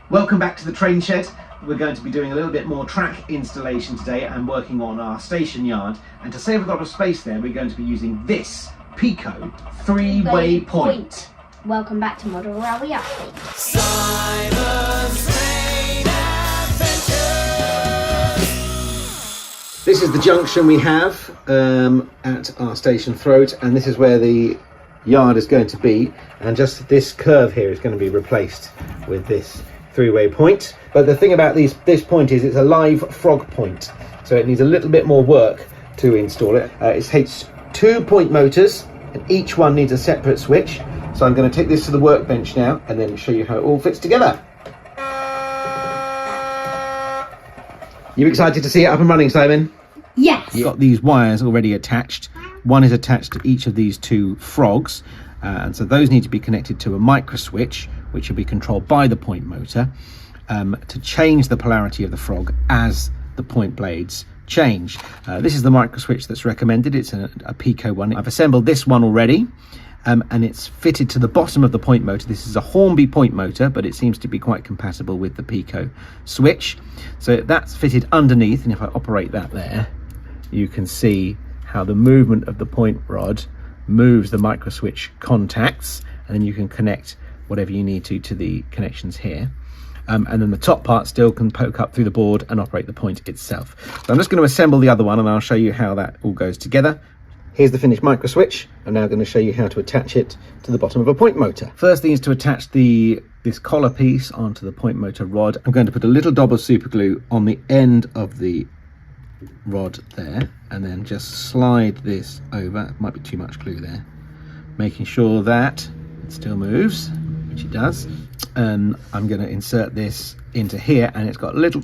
Welcome back to the train shed. We're going to be doing a little bit more track installation today and working on our station yard. And to save a lot of space there, we're going to be using this Peco three-way point. Welcome back to Model Railway Update. Simon's Train Adventures! This is the junction we have at our station throat, and this is where the yard is going to be. And just this curve here is going to be replaced with this three-way point. But the thing about this point is it's a live frog point, so it needs a little bit more work to install it. It takes 2 point motors, and each one needs a separate switch. So I'm going to take this to the workbench now and then show you how it all fits together. You excited to see it up and running, Simon? Yes. You've got these wires already attached. One is attached to each of these 2 frogs, and so those need to be connected to a microswitch, which will be controlled by the point motor, to change the polarity of the frog as the point blades change. This is the microswitch that's recommended. It's a Peco one. I've assembled this one already, and it's fitted to the bottom of the point motor. This is a Hornby point motor, but it seems to be quite compatible with the Peco switch. So that's fitted underneath, and if I operate that there, you can see how the movement of the point rod moves the microswitch contacts, and then you can connect whatever you need to the connections here. And then the top part still can poke up through the board and operate the point itself. So I'm just going to assemble the other one, and I'll show you how that all goes together. Here's the finished microswitch. I'm now going to show you how to attach it to the bottom of a point motor. First thing is to attach this collar piece onto the point motor rod. I'm going to put a little dob of super glue on the end of the rod there, and then just slide this over. It might be too much glue there. Making sure that it still moves, which it does. And I'm going to insert this into here, and it's got 4 little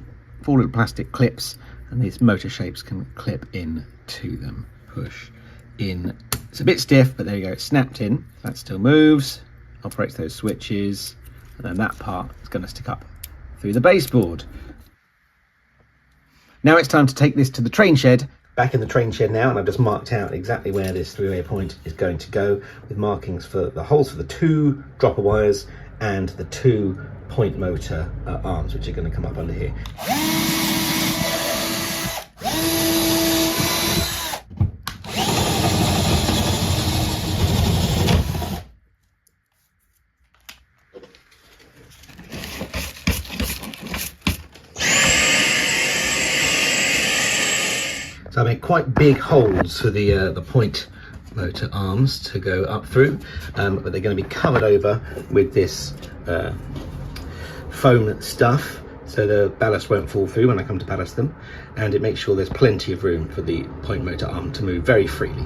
plastic clips, and these motor shapes can clip in to them. Push in. It's a bit stiff, but there you go, it's snapped in. That still moves, operates those switches, and then that part is going to stick up through the baseboard. Now it's time to take this to the train shed. Back in the train shed now, and I've just marked out exactly where this three-way point is going to go, with markings for the holes for the 2 dropper wires and the 2 point motor arms, which are going to come up under here. So I make quite big holes for the point motor arms to go up through, but they're going to be covered over with this foam stuff, so the ballast won't fall through when I come to ballast them, and it makes sure there's plenty of room for the point motor arm to move very freely.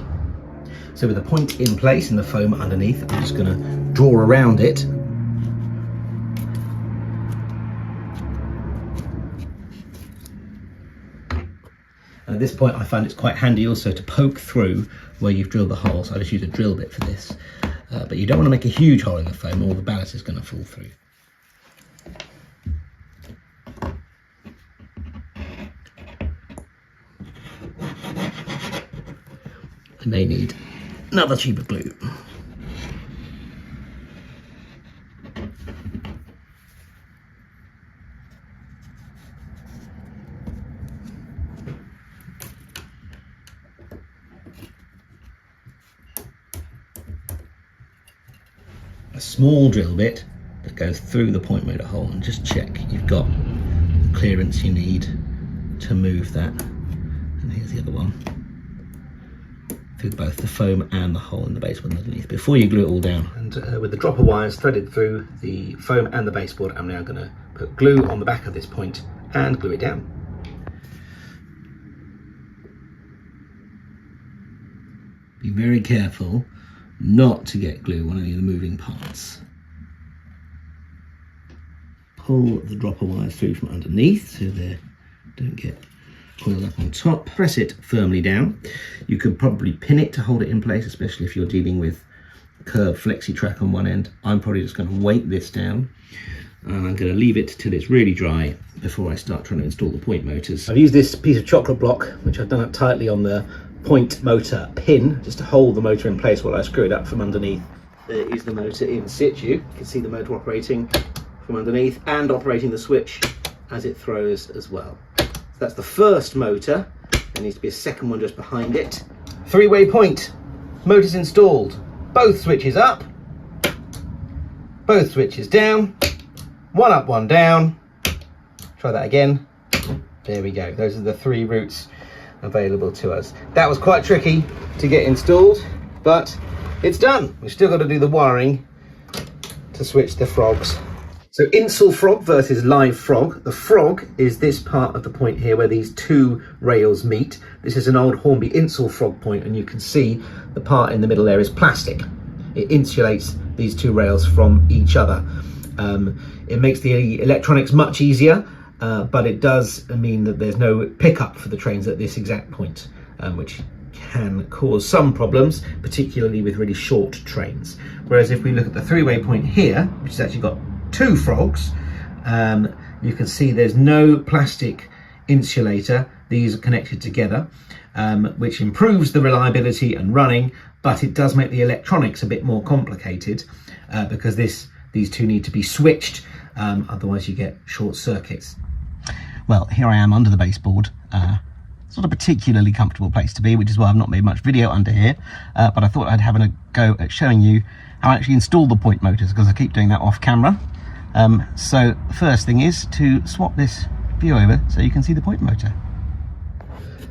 So with the point in place and the foam underneath, I'm just going to draw around it. And at this point I find it's quite handy also to poke through where you've drilled the hole, so I just use a drill bit for this. But you don't want to make a huge hole in the foam, or the ballast is going to fall through. I may need another tube of glue. A small drill bit that goes through the point motor hole, and just check you've got the clearance you need to move that. And here's the other one, through both the foam and the hole in the baseboard underneath, before you glue it all down. And with the dropper wires threaded through the foam and the baseboard, I'm now going to put glue on the back of this point and glue it down. Be very careful not to get glue on any of the moving parts. Pull the dropper wires through from underneath so they don't get coiled up on top. Press it firmly down. You could probably pin it to hold it in place, especially if you're dealing with curved flexi track on one end. I'm probably just going to weight this down, and I'm going to leave it till it's really dry before I start trying to install the point motors. I've used this piece of chocolate block, which I've done up tightly on the point motor pin, just to hold the motor in place while I screw it up from underneath. There is the motor in situ. You can see the motor operating from underneath and operating the switch as it throws as well. So that's the first motor. There needs to be a second one just behind it. Three-way point. Motor's installed. Both switches up. Both switches down. One up, one down. Try that again. There we go. Those are the three routes available to us. That was quite tricky to get installed, but it's done. We've still got to do the wiring to switch the frogs. So install frog versus live frog. The frog is this part of the point here where these two rails meet. This is an old Hornby install frog point, and you can see the part in the middle there is plastic. It insulates these two rails from each other. It makes the electronics much easier, but it does mean that there's no pickup for the trains at this exact point, which can cause some problems, particularly with really short trains. Whereas if we look at the three-way point here, which has actually got two frogs, you can see there's no plastic insulator. These are connected together, which improves the reliability and running, but it does make the electronics a bit more complicated because these two need to be switched, otherwise you get short circuits. Well, here I am under the baseboard. It's not a particularly comfortable place to be, which is why I've not made much video under here, but I thought I'd have a go at showing you how I actually install the point motors, because I keep doing that off camera. So the first thing is to swap this view over so you can see the point motor.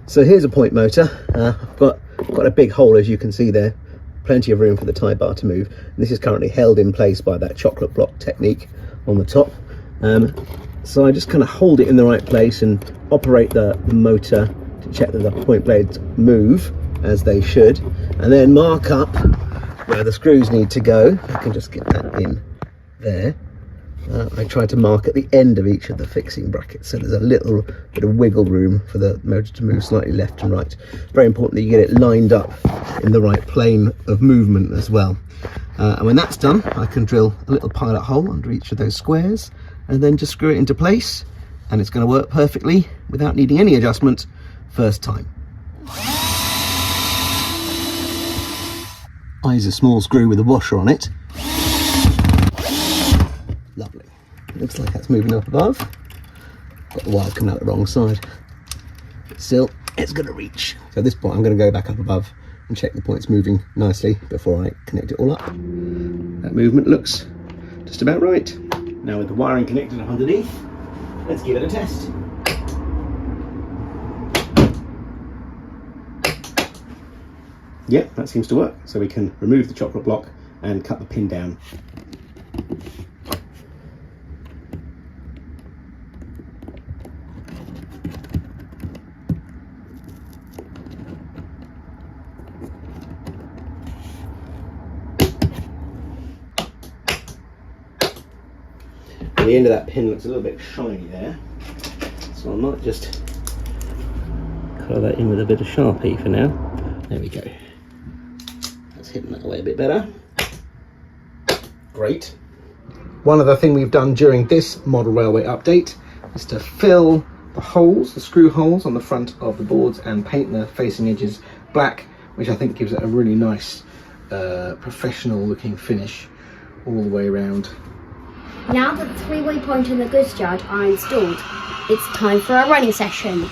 So here's a point motor. I've got a big hole, as you can see there, plenty of room for the tie bar to move. And this is currently held in place by that chocolate block technique on the top. So I just kind of hold it in the right place and operate the motor to check that the point blades move as they should, and then mark up where the screws need to go. I can just get that in there. I try to mark at the end of each of the fixing brackets, so there's a little bit of wiggle room for the motor to move slightly left and right. Very important that you get it lined up in the right plane of movement as well. And when that's done, I can drill a little pilot hole under each of those squares and then just screw it into place, and it's going to work perfectly without needing any adjustment first time. I use a small screw with a washer on it. Lovely. Looks like that's moving up above. Got the wire coming out the wrong side. Still, it's going to reach. So at this point I'm going to go back up above and check the point's moving nicely before I connect it all up. That movement looks just about right. Now with the wiring connected up underneath, let's give it a test. Yeah, that seems to work. So we can remove the chocolate block and cut the pin down. The end of that pin looks a little bit shiny there, so I might just colour that in with a bit of Sharpie for now. There we go. That's hidden that away a bit better. Great. One other thing we've done during this model railway update is to fill the holes, the screw holes on the front of the boards, and paint the facing edges black, which I think gives it a really nice professional looking finish all the way around. Now that the three-way point and the goods yard are installed, it's time for a running session.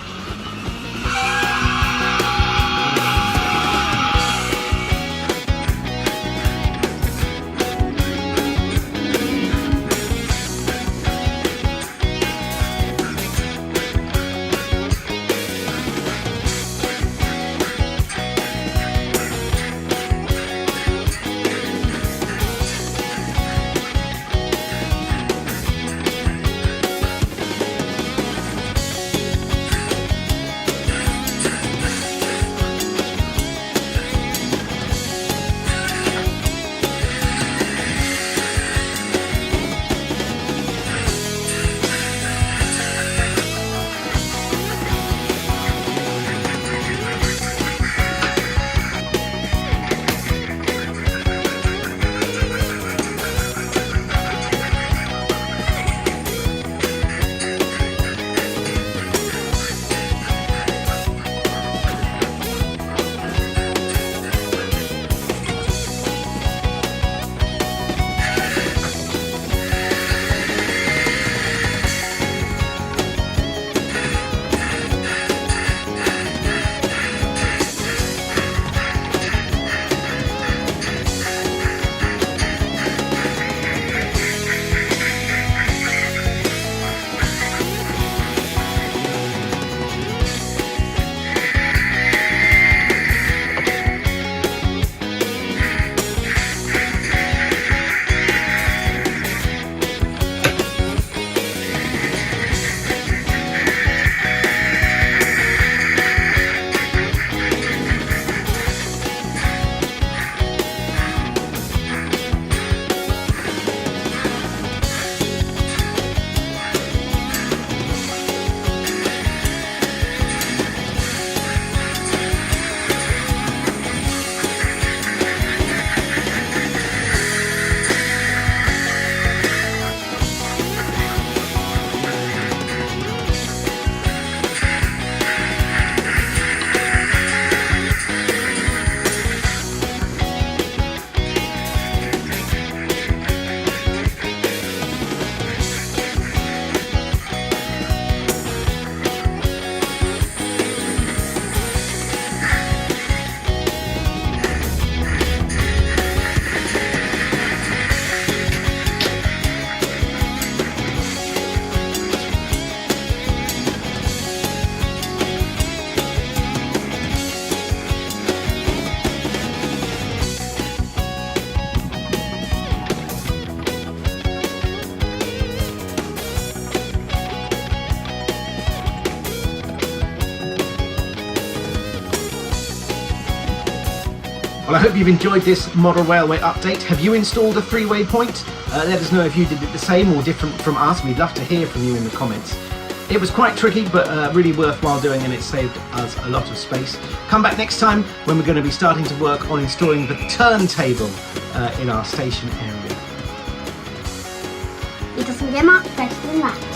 Well, I hope you've enjoyed this model railway update. Have you installed a three-way point? Let us know if you did it the same or different from us. We'd love to hear from you in the comments. It was quite tricky, but really worthwhile doing, and it saved us a lot of space. Come back next time when we're going to be starting to work on installing the turntable in our station area. It doesn't get much better than that.